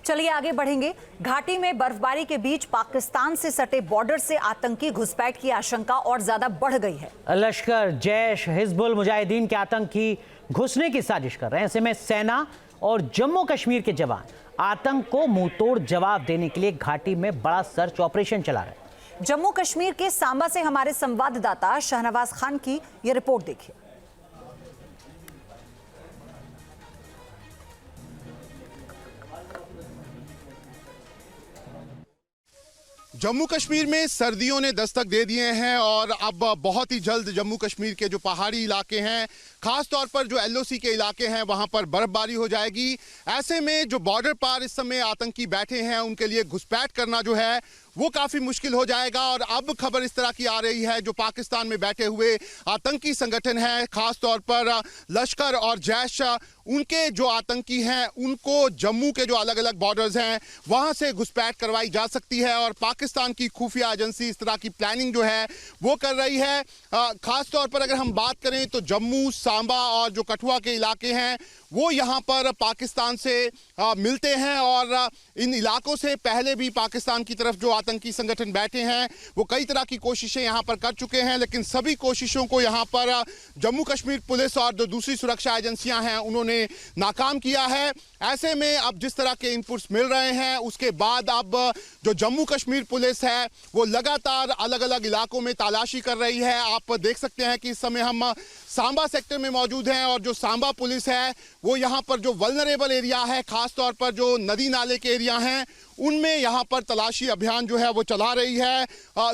चलिए आगे बढ़ेंगे। घाटी में बर्फबारी के बीच पाकिस्तान से सटे बॉर्डर से आतंकी घुसपैठ की आशंका और ज्यादा बढ़ गई है। लश्कर, जैश, हिजबुल मुजाहिदीन के आतंकी घुसने की साजिश कर रहे हैं। ऐसे में सेना और जम्मू कश्मीर के जवान आतंक को मुंहतोड़ जवाब देने के लिए घाटी में बड़ा सर्च ऑपरेशन चला रहे हैं। जम्मू कश्मीर के सांबा से हमारे संवाददाता शहनवाज खान की यह रिपोर्ट देखिए। जम्मू कश्मीर में सर्दियों ने दस्तक दे दिए हैं और अब बहुत ही जल्द जम्मू कश्मीर के जो पहाड़ी इलाके हैं, खास तौर पर जो एलओसी के इलाके हैं, वहां पर बर्फबारी हो जाएगी। ऐसे में जो बॉर्डर पार इस समय आतंकी बैठे हैं, उनके लिए घुसपैठ करना जो है वो काफी मुश्किल हो जाएगा। और अब खबर इस तरह की आ रही है, जो पाकिस्तान में बैठे हुए आतंकी संगठन है, खास तौर पर लश्कर और जैश, उनके जो आतंकी हैं उनको जम्मू के जो अलग अलग बॉर्डर्स हैं वहां से घुसपैठ करवाई जा सकती है। और पाकिस्तान की खुफिया एजेंसी इस तरह की प्लानिंग जो है वो कर रही है। खास तौर पर अगर हम बात करें तो जम्मू, सांबा और जो कठुआ के इलाके हैं वो यहाँ पर पाकिस्तान से मिलते हैं। और इन इलाकों से पहले भी पाकिस्तान की तरफ जो आतंकी संगठन बैठे हैं वो कई तरह की कोशिशें यहाँ पर कर चुके हैं, लेकिन सभी कोशिशों को यहाँ पर जम्मू कश्मीर पुलिस और जो दूसरी सुरक्षा एजेंसियां हैं उन्होंने नाकाम किया है। ऐसे में अब जिस तरह के इनपुट्स मिल रहे हैं उसके बाद अब जो जम्मू कश्मीर पुलिस है वो लगातार अलग अलग इलाकों में तलाशी कर रही है। आप देख सकते हैं कि इस समय हम सांबा सेक्टर में मौजूद हैं और जो सांबा पुलिस है वो यहाँ पर जो वल्नरेबल एरिया है, खास तौर पर जो नदी नाले के एरिया हैं, उनमें यहाँ पर तलाशी अभियान जो है वो चला रही है।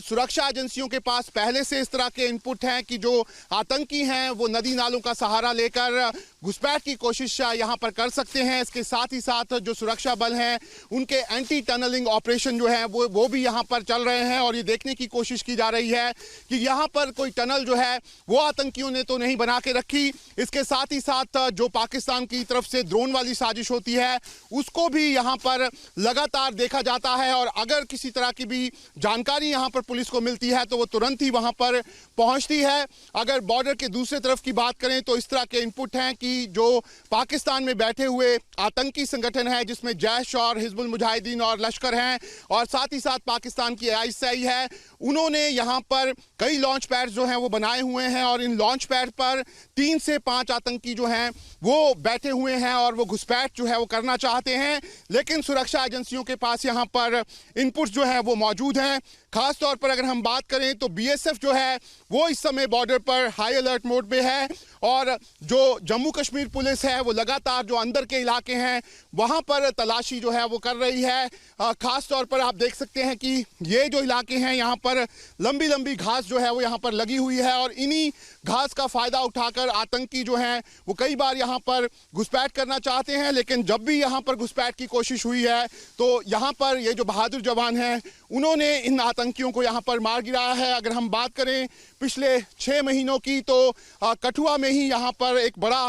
सुरक्षा एजेंसियों के पास पहले से इस तरह के इनपुट हैं कि जो आतंकी हैं वो नदी नालों का सहारा लेकर घुसपैठ की कोशिश यहाँ पर कर सकते हैं। इसके साथ ही साथ जो सुरक्षा बल हैं उनके एंटी टनलिंग ऑपरेशन जो है वो भी यहाँ पर चल रहे हैं। और ये देखने की कोशिश की जा रही है कि यहाँ पर कोई टनल जो है वो आतंकियों ने तो नहीं बना के रखी। इसके साथ ही साथ जो पाकिस्तान की तरफ से ड्रोन वाली साजिश होती है उसको भी यहाँ पर लगातार देखा जाता है। और अगर किसी तरह की भी जानकारी यहाँ पर पुलिस को मिलती है तो वो तुरंत ही वहाँ पर पहुँचती है। अगर बॉर्डर के दूसरे तरफ की बात करें तो इस तरह के इनपुट हैं कि जो पाकिस्तान में बैठे हुए आतंकी संगठन है जिसमें जैश और हिजबुल मुजाहिदीन और लश्कर हैं और साथ ही साथ पाकिस्तान की आईएसआई है, उन्होंने यहाँ पर कई लॉन्च पैड जो हैं वो बनाए हुए हैं। और इन लॉन्च पैड पर 3 से 5 आतंकी जो हैं वो बैठे हुए हैं और वो घुसपैठ जो है वो करना चाहते हैं, लेकिन सुरक्षा एजेंसियों के पास यहाँ पर इनपुट्स जो है वो मौजूद हैं। खास तौर पर अगर हम बात करें तो बीएसएफ जो है वो इस समय बॉर्डर पर हाई अलर्ट मोड पे है और जो जम्मू कश्मीर पुलिस है वो लगातार जो अंदर के इलाके हैं वहां पर तलाशी जो है वो कर रही है। खास तौर पर आप देख सकते हैं कि ये जो इलाके हैं यहाँ पर लंबी लंबी घास जो है वो यहाँ पर लगी हुई है और इन्हीं घास का फायदा उठाकर आतंकी जो हैं वो कई बार यहाँ पर घुसपैठ करना चाहते हैं। लेकिन जब भी यहाँ पर घुसपैठ की कोशिश हुई है तो यहाँ पर ये जो बहादुर जवान हैं उन्होंने इन आतंकियों को यहाँ पर मार गिराया है। अगर हम बात करें पिछले 6 महीनों की तो कठुआ में ही यहाँ पर एक बड़ा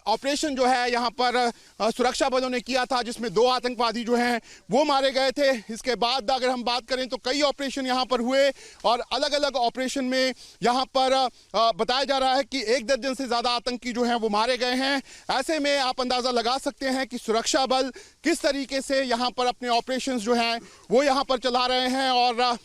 ऑपरेशन जो है यहाँ पर सुरक्षा बलों ने किया था जिसमें 2 आतंकवादी जो हैं वो मारे गए थे। इसके बाद अगर हम बात करें तो कई ऑपरेशन यहाँ पर हुए और अलग अलग ऑपरेशन में यहाँ पर बताया जा रहा है कि 1 दर्जन से ज़्यादा आतंकी जो हैं वो मारे गए हैं। ऐसे में आप अंदाज़ा लगा सकते हैं कि सुरक्षा बल किस तरीके से यहाँ पर अपने ऑपरेशंस जो हैं वो यहाँ पर चला रहे हैं। और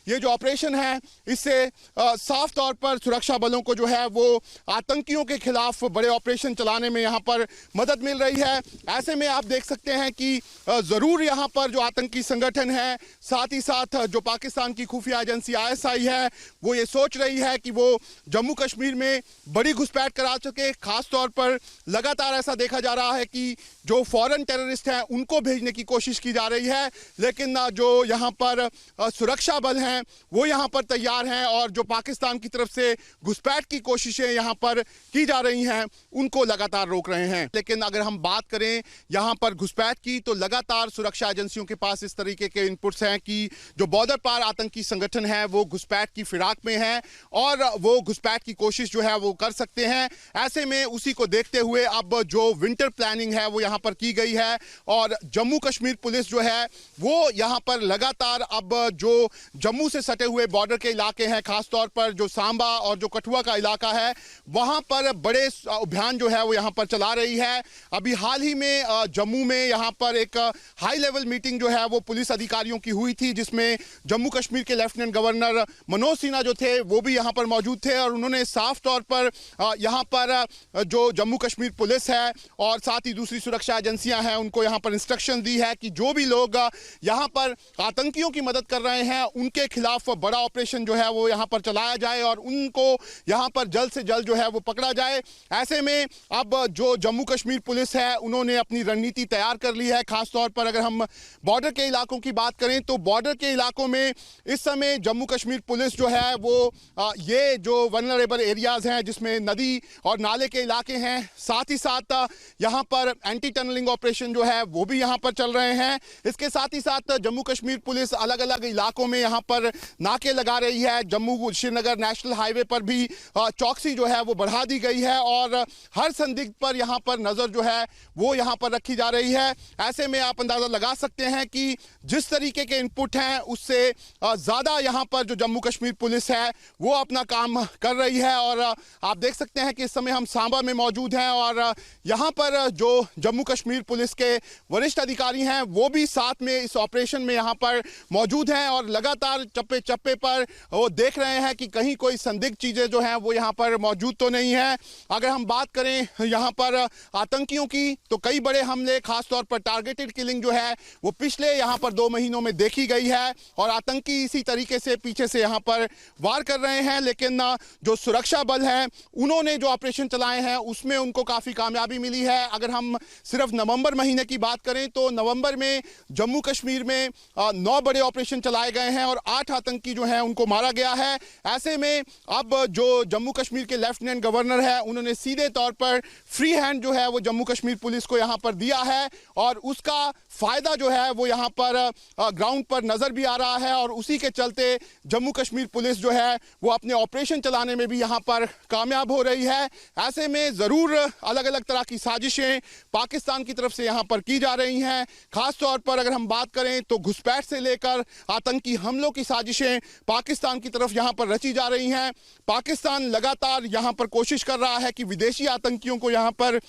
ये जो ऑपरेशन है इससे साफ तौर पर सुरक्षा बलों को जो है वो आतंकियों के खिलाफ बड़े ऑपरेशन चलाने में यहाँ पर मदद मिल रही है। ऐसे में आप देख सकते हैं कि ज़रूर यहाँ पर जो आतंकी संगठन है, साथ ही साथ जो पाकिस्तान की खुफिया एजेंसी आईएसआई है, वो ये सोच रही है कि वो जम्मू कश्मीर में बड़ी घुसपैठ करा सके। खास तौर पर लगातार ऐसा देखा जा रहा है कि जो फॉरेन टेररिस्ट हैं उनको भेजने की कोशिश की जा रही है, लेकिन जो यहाँ पर सुरक्षा बल हैं वो यहाँ पर तैयार हैं और जो पाकिस्तान की तरफ से घुसपैठ की कोशिशें यहाँ पर की जा रही हैं उनको लगातार रोक रहे हैं। लेकिन अगर हम बात करें यहाँ पर घुसपैठ की तो लगातार सुरक्षा एजेंसियों के पास इस तरीके के इनपुट्स हैं कि जो बॉर्डर पार आतंकी संगठन है वो घुसपैठ की फिराक में है और वो घुसपैठ की कोशिश जो है वो कर सकते हैं। ऐसे में उसी को देखते हुए अब जो विंटर प्लानिंग है वो यहाँ पर की गई है और जम्मू कश्मीर पुलिस जो है वो यहाँ पर लगातार अब जो जम्मू से सटे हुए बॉर्डर के इलाके हैं, खासतौर पर जो सांबा और जो कठुआ का इलाका है, वहाँ पर बड़े अभियान जो है वो यहाँ पर चला रही है। अभी हाल ही में जम्मू में यहाँ पर एक हाई लेवल मीटिंग जो है वो पुलिस अधिकारियों की हुई थी, जिसमें जम्मू कश्मीर के लेफ्टिनेंट गवर्नर मनोज सिन्हा जो थे वो भी यहाँ पर मौजूद थे और उन्होंने साफ तौर पर यहाँ पर जो जम्मू कश्मीर पुलिस है और साथ ही दूसरी सुरक्षा एजेंसियां हैं उनको यहाँ पर इंस्ट्रक्शन दी है कि जो भी लोग यहाँ पर आतंकियों की मदद कर रहे हैं उनके खिलाफ बड़ा ऑपरेशन जो है वो यहाँ पर चलाया जाए और उनको यहाँ पर जल्द से जल्द जो है वो पकड़ा जाए। ऐसे में अब जो जम्मू कश्मीर पुलिस है उन्होंने अपनी रणनीति तैयार कर ली है। खासतौर पर अगर हम बॉर्डर के इलाकों की बात करें तो बॉर्डर के इलाकों में इस समय जम्मू कश्मीर पुलिस जो है वो ये जो वल्नरेबल एरियाज हैं जिसमें नदी और नाले के इलाके हैं, साथ ही साथ यहाँ पर एंटी टनलिंग ऑपरेशन जो है वो भी यहाँ पर चल रहे हैं। इसके साथ ही साथ जम्मू कश्मीर पुलिस अलग अलग इलाकों में यहाँ पर नाके लगा रही है। जम्मू श्रीनगर नेशनल हाईवे पर भी चौकसी जो है वो बढ़ा दी गई है और हर संदिग्ध पर यहाँ पर नजर जो है वो यहाँ पर रखी जा रही है। ऐसे में आप अंदाजा लगा सकते हैं कि जिस तरीके के इनपुट हैं उससे ज्यादा यहाँ पर जो जम्मू कश्मीर पुलिस है वो अपना काम कर रही है। और आप देख सकते हैं कि इस समय हम सांबा में मौजूद हैं और यहाँ पर जो जम्मू कश्मीर पुलिस के वरिष्ठ अधिकारी हैं वो भी साथ में इस ऑपरेशन में यहाँ पर मौजूद हैं और लगातार चप्पे चप्पे पर वो देख रहे हैं कि कहीं कोई संदिग्ध चीजें जो हैं वो यहाँ पर मौजूद तो नहीं है। अगर हम बात करें यहाँ पर आतंकियों की तो कई बड़े हमले, खासतौर पर टारगेटेड किलिंग जो है वो पिछले यहाँ पर 2 महीनों में देखी गई है और आतंकी इसी तरीके से पीछे से यहाँ पर वार कर रहे हैं। लेकिन जो सुरक्षा बल है उन्होंने जो ऑपरेशन चलाए हैं उसमें उनको काफी कामयाबी मिली है। अगर हम सिर्फ नवंबर महीने की बात करें तो नवंबर में जम्मू कश्मीर में 9 बड़े ऑपरेशन चलाए गए हैं और 8 आतंकी जो हैं उनको मारा गया है। ऐसे में अब जो जम्मू कश्मीर के लेफ्टिनेंट गवर्नर है उन्होंने सीधे तौर पर फ्री हैंड जो है वो जम्मू कश्मीर पुलिस को यहाँ पर दिया है और उसका फायदा जो है वो यहाँ पर ग्राउंड पर नजर भी आ रहा है और उसी के चलते जम्मू कश्मीर पुलिस जो है वो अपने ऑपरेशन चलाने में भी यहाँ पर कामयाब हो रही है। ऐसे में जरूर अलग अलग तरह की साजिशें पाकिस्तान की तरफ से यहाँ पर की जा रही हैं। खासतौर पर अगर हम बात करें तो घुसपैठ से लेकर आतंकी हमलों की साजिशें पाकिस्तान की तरफ यहाँ पर रची जा रही हैं। पाकिस्तान लगातार यहाँ पर कोशिश कर रहा है कि विदेशी आतंकियों को यहाँ पर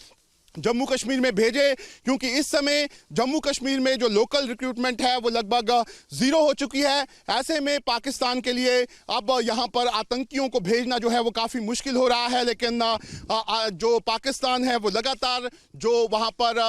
जम्मू कश्मीर में भेजे, क्योंकि इस समय जम्मू कश्मीर में जो लोकल रिक्रूटमेंट है वो लगभग 0 हो चुकी है। ऐसे में पाकिस्तान के लिए अब यहाँ पर आतंकियों को भेजना जो है वो काफ़ी मुश्किल हो रहा है। लेकिन जो पाकिस्तान है वो लगातार जो वहाँ पर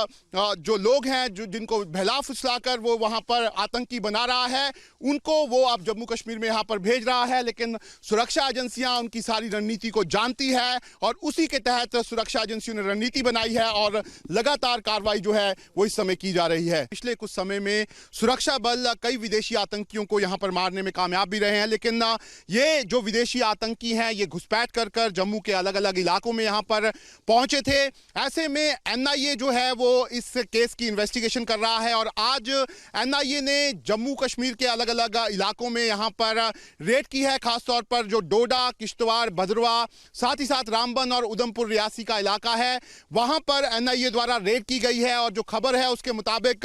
जो लोग हैं जो जिनको बहला फुसलाकर वो वहाँ पर आतंकी बना रहा है उनको वो अब जम्मू कश्मीर में यहाँ पर भेज रहा है। लेकिन सुरक्षा एजेंसियाँ उनकी सारी रणनीति को जानती है और उसी के तहत सुरक्षा एजेंसियों ने रणनीति बनाई है और लगातार कार्रवाई जो है वो इस समय की जा रही है। पिछले कुछ समय में सुरक्षा बल कई विदेशी आतंकियों को यहां पर मारने में कामयाब भी रहे हैं। लेकिन ये जो विदेशी आतंकी हैं ये घुसपैठ कर जम्मू के अलग अलग इलाकों में यहां पर पहुंचे थे। ऐसे में एनआईए जो है वो इस केस की इन्वेस्टिगेशन कर रहा है और आज एनआईए ने जम्मू कश्मीर के अलग अलग इलाकों में यहां पर रेड की है। खासतौर पर जो डोडा, किश्तवाड़, भद्रवाह, साथ ही साथ रामबन और उधमपुर रियासी का इलाका है वहां पर एनआईए द्वारा रेड की गई है। और जो खबर है उसके मुताबिक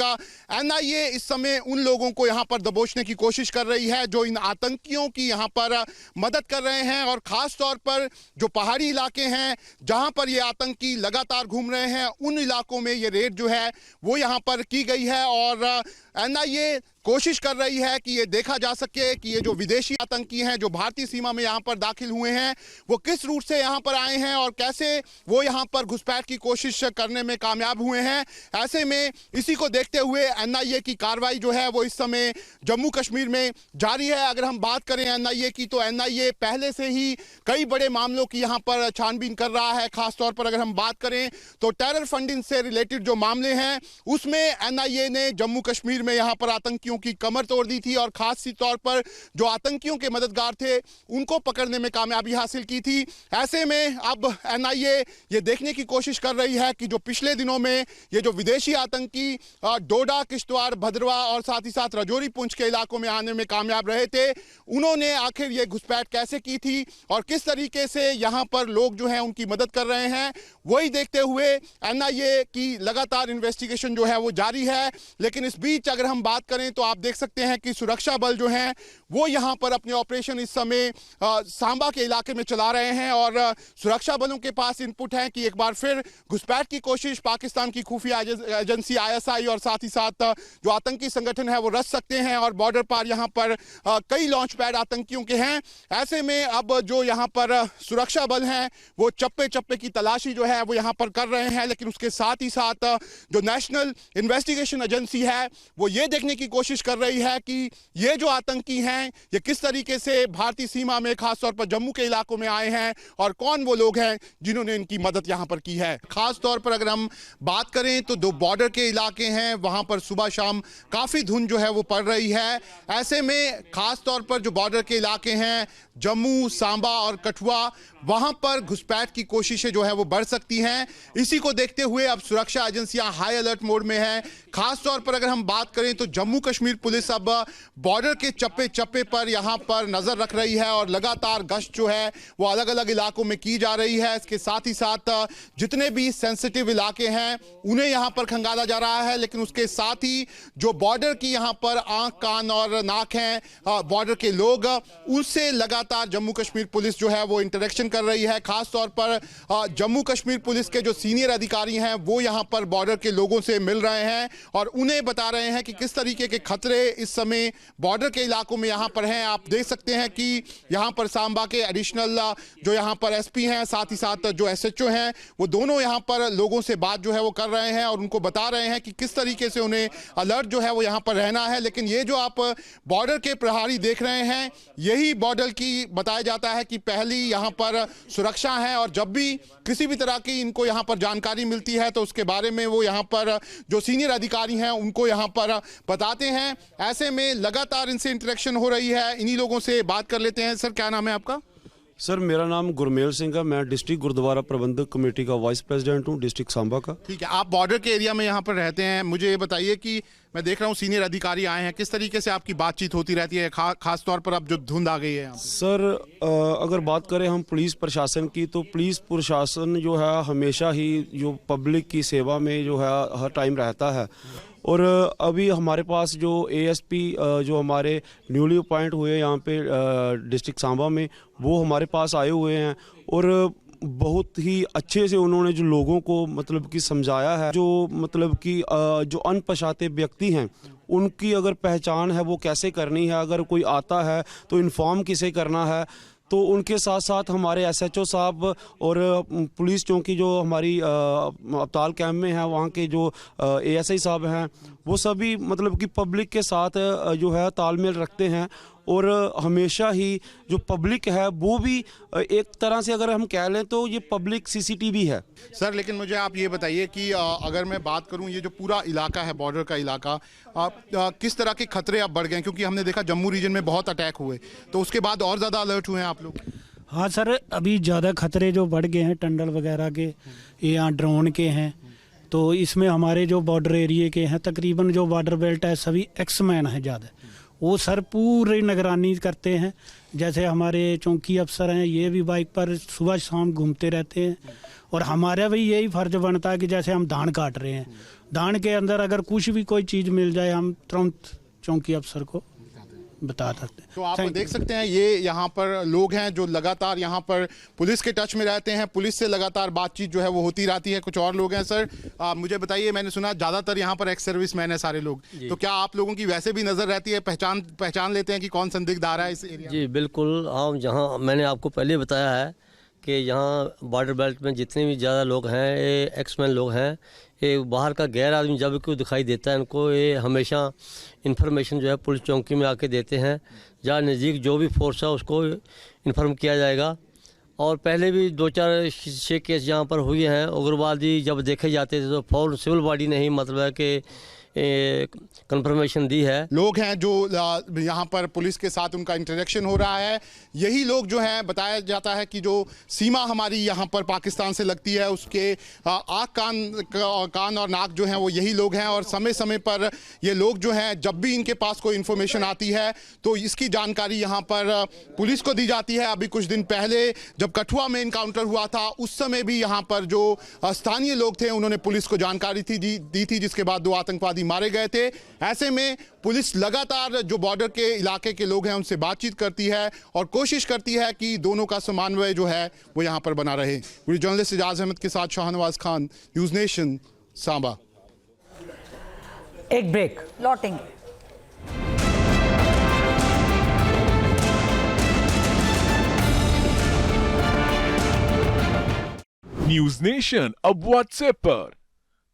एनआईए इस समय उन लोगों को यहां पर दबोचने की कोशिश कर रही है जो इन आतंकियों की यहां पर मदद कर रहे हैं। और खास तौर पर जो पहाड़ी इलाके हैं जहां पर ये आतंकी लगातार घूम रहे हैं उन इलाकों में ये रेड जो है वो यहां पर की गई है। और एनआईए कोशिश कर रही है कि ये देखा जा सके कि ये जो विदेशी आतंकी हैं जो भारतीय सीमा में यहाँ पर दाखिल हुए हैं वो किस रूट से यहाँ पर आए हैं और कैसे वो यहाँ पर घुसपैठ की कोशिश करने में कामयाब हुए हैं। ऐसे में इसी को देखते हुए एनआईए की कार्रवाई जो है वो इस समय जम्मू कश्मीर में जारी है। अगर हम बात करें एनआईए की तो एनआईए पहले से ही कई बड़े मामलों की यहाँ पर छानबीन कर रहा है। खासतौर पर अगर हम बात करें तो टेरर फंडिंग से रिलेटेड जो मामले हैं उसमें एनआईए ने जम्मू कश्मीर में यहाँ पर आतंकी आतंकियों की कमर तोड़ दी थी और खास तौर पर जो आतंकियों के मददगार थे उनको पकड़ने में कामयाबी हासिल की थी। ऐसे में अब एनआईए ये देखने की कोशिश कर रही है कि जो पिछले दिनों में ये जो विदेशी आतंकी डोडा, किश्तवाड़, भद्रवाह और साथ ही साथ राजौरी, पुंछ के इलाकों में आने में कामयाब रहे थे, उन्होंने आखिर ये घुसपैठ कैसे की थी और किस तरीके से यहाँ पर लोग जो हैं उनकी मदद कर रहे हैं, वही देखते हुए एनआईए की लगातार इन्वेस्टिगेशन जो है वो जारी है। लेकिन इस बीच अगर हम बात करें तो आप देख सकते हैं कि सुरक्षा बल जो हैं वो यहाँ पर अपने ऑपरेशन इस समय सांबा के इलाके में चला रहे हैं और सुरक्षा बलों के पास इनपुट है कि एक बार फिर घुसपैठ की कोशिश पाकिस्तान की खुफिया एजेंसी आईएसआई और साथ ही साथ जो आतंकी संगठन है वो रच सकते हैं और बॉर्डर पर यहाँ पर कई लॉन्च पैड आतंकियों के हैं। ऐसे में अब जो यहाँ पर सुरक्षा बल हैं वो चप्पे चप्पे की तलाशी जो है वो यहाँ पर कर रहे हैं, लेकिन उसके साथ ही साथ जो नेशनल इन्वेस्टिगेशन एजेंसी है वो ये देखने की कोशिश कर रही है कि ये जो आतंकी हैं ये किस तरीके से भारतीय सीमा में खासतौर पर जम्मू के इलाकों में आए हैं और कौन वो लोग हैं जिन्होंने इनकी मदद यहाँ पर की है। खास तौर पर अगर हम बात करें तो दो बॉर्डर के इलाके हैं वहाँ पर सुबह शाम काफ़ी धुंध जो है वो पड़ रही है। ऐसे में खास तौर पर जो बॉर्डर के इलाके हैं जम्मू, सांबा और कठुआ, वहां पर घुसपैठ की कोशिशें जो है वो बढ़ सकती हैं। इसी को देखते हुए अब सुरक्षा एजेंसियां हाई अलर्ट मोड में हैं। खास तौर पर अगर हम बात करें तो जम्मू कश्मीर पुलिस अब बॉर्डर के चप्पे चप्पे पर यहां पर नजर रख रही है और लगातार गश्त जो है वो अलग अलग इलाकों में की जा रही है। इसके साथ ही साथ जितने भी सेंसिटिव इलाके हैं उन्हें यहां पर खंगाला जा रहा है, लेकिन उसके साथ ही जो बॉर्डर की यहां पर आंख, कान और नाक हैं बॉर्डर के लोग, उनसे लगातार जम्मू कश्मीर पुलिस जो है वो इंटरेक्शन कर रही है। खास तौर पर जम्मू कश्मीर पुलिस के जो सीनियर अधिकारी हैं वो यहां पर बॉर्डर के लोगों से मिल रहे हैं और उन्हें बता रहे हैं कि किस तरीके के खतरे इस समय बॉर्डर के इलाकों में यहां पर हैं। आप देख सकते हैं कि यहां पर सांबा के एडिशनल जो यहां पर एसपी हैं, साथ ही साथ जो एसएचओ हैं, वो दोनों यहां पर लोगों से बात जो है वो कर रहे हैं और उनको बता रहे हैं कि किस तरीके से उन्हें अलर्ट जो है वो यहां पर रहना है। लेकिन ये जो आप बॉर्डर के प्रहरी देख रहे हैं यही बॉर्डर की बताया जाता है कि पहली यहां पर सुरक्षा है और जब भी किसी भी तरह की इनको यहां पर जानकारी मिलती है तो उसके बारे में वो यहां पर जो सीनियर अधिकारी हैं उनको यहां पर बताते हैं। ऐसे में लगातार इनसे इंटरेक्शन हो रही है। इन्हीं लोगों से बात कर लेते हैं। सर, क्या नाम है आपका? सर, मेरा नाम गुरमेल सिंह है। मैं डिस्ट्रिक्ट गुरुद्वारा प्रबंधक कमेटी का वाइस प्रेसिडेंट हूँ, डिस्ट्रिक्ट सांबा का। ठीक है, आप बॉर्डर के एरिया में यहाँ पर रहते हैं। मुझे ये बताइए कि मैं देख रहा हूँ सीनियर अधिकारी आए हैं, किस तरीके से आपकी बातचीत होती रहती है खास तौर पर अब जो धुंध आ गई है? सर, अगर बात करें हम पुलिस प्रशासन की तो पुलिस प्रशासन जो है हमेशा ही जो पब्लिक की सेवा में जो है हर टाइम रहता है। और अभी हमारे पास जो एएसपी जो हमारे न्यूली अपॉइंट हुए यहाँ पे डिस्ट्रिक्ट सांबा में, वो हमारे पास आए हुए हैं और बहुत ही अच्छे से उन्होंने जो लोगों को मतलब कि समझाया है, जो मतलब कि जो अनपछाते व्यक्ति हैं उनकी अगर पहचान है वो कैसे करनी है, अगर कोई आता है तो इन्फॉर्म किसे करना है। तो उनके साथ साथ हमारे एसएचओ साहब और पुलिस चौकी जो हमारी अब्ताल कैंप में है वहाँ के जो एएसआई साहब हैं वो सभी मतलब कि पब्लिक के साथ जो है तालमेल रखते हैं और हमेशा ही जो पब्लिक है वो भी एक तरह से अगर हम कह लें तो ये पब्लिक सीसीटीवी है। सर, लेकिन मुझे आप ये बताइए कि अगर मैं बात करूं ये जो पूरा इलाका है बॉर्डर का इलाका, किस तरह के खतरे अब बढ़ गए? क्योंकि हमने देखा जम्मू रीजन में बहुत अटैक हुए, तो उसके बाद और ज़्यादा अलर्ट हुए हैं आप लोग? हाँ सर, अभी ज़्यादा खतरे जो बढ़ गए हैं टंडल वगैरह के या ड्रोन के हैं, तो इसमें हमारे जो बॉर्डर एरिए के हैं तकरीबन जो बॉर्डर बेल्ट है सभी एक्समैन है ज़्यादा, वो सर पूरी निगरानी करते हैं। जैसे हमारे चौकी अफसर हैं ये भी बाइक पर सुबह शाम घूमते रहते हैं और हमारा भी यही फ़र्ज बनता है कि जैसे हम धान काट रहे हैं, धान के अंदर अगर कुछ भी कोई चीज़ मिल जाए हम तुरंत चौकी अफसर को बता सकते हैं। तो आप देख सकते हैं ये यहाँ पर लोग हैं जो लगातार यहाँ पर पुलिस के टच में रहते हैं, पुलिस से लगातार बातचीत जो है वो होती रहती है। कुछ और लोग हैं। सर, मुझे बताइए, मैंने सुना ज़्यादातर यहाँ पर एक्स सर्विस मैन है सारे लोग, तो क्या आप लोगों की वैसे भी नज़र रहती है, पहचान लेते हैं कि कौन संदिग्ध आ रहा है इस एरिया? जी बिल्कुल। हम जहाँ मैंने आपको पहले बताया है कि यहाँ बॉर्डर बेल्ट में जितने भी ज़्यादा लोग हैं ये एक्समैन लोग हैं। ये बाहर का गैर आदमी जब कोई दिखाई देता है इनको ये हमेशा इन्फॉर्मेशन जो है पुलिस चौकी में आके देते हैं, जहाँ नज़दीक जो भी फोर्स है उसको इन्फॉर्म किया जाएगा। और पहले भी 2-4 केस यहाँ पर हुए हैं, उग्रवादी जब देखे जाते थे तो फौरन सिविल बॉडी ने ही मतलब है कि कंफर्मेशन दी है। लोग हैं जो यहाँ पर पुलिस के साथ उनका इंटरेक्शन हो रहा है, यही लोग जो हैं, बताया जाता है कि जो सीमा हमारी यहाँ पर पाकिस्तान से लगती है उसके आँख कान और नाक जो हैं वो यही लोग हैं। और समय समय पर ये लोग जो हैं जब भी इनके पास कोई इन्फॉर्मेशन आती है तो इसकी जानकारी यहाँ पर पुलिस को दी जाती है। अभी कुछ दिन पहले जब कठुआ में इनकाउंटर हुआ था उस समय भी यहाँ पर जो स्थानीय लोग थे उन्होंने पुलिस को जानकारी दी थी, जिसके बाद 2 आतंकवादी मारे गए थे। ऐसे में पुलिस लगातार जो बॉर्डर के इलाके के लोग हैं उनसे बातचीत करती है और कोशिश करती है कि दोनों का समन्वय जो है वो यहाँ पर बना रहे। वीडियो जर्नलिस्ट इजाज अहमद के साथ शाहनवाज खान, न्यूज़ नेशन, सांबा। एक ब्रेक, लौटेंगे। न्यूज नेशन अब व्हाट्सएप पर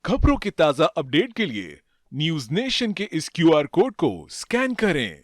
खबरों के ताजा अपडेट के लिए न्यूज नेशन के इस QR कोड को स्कैन करें।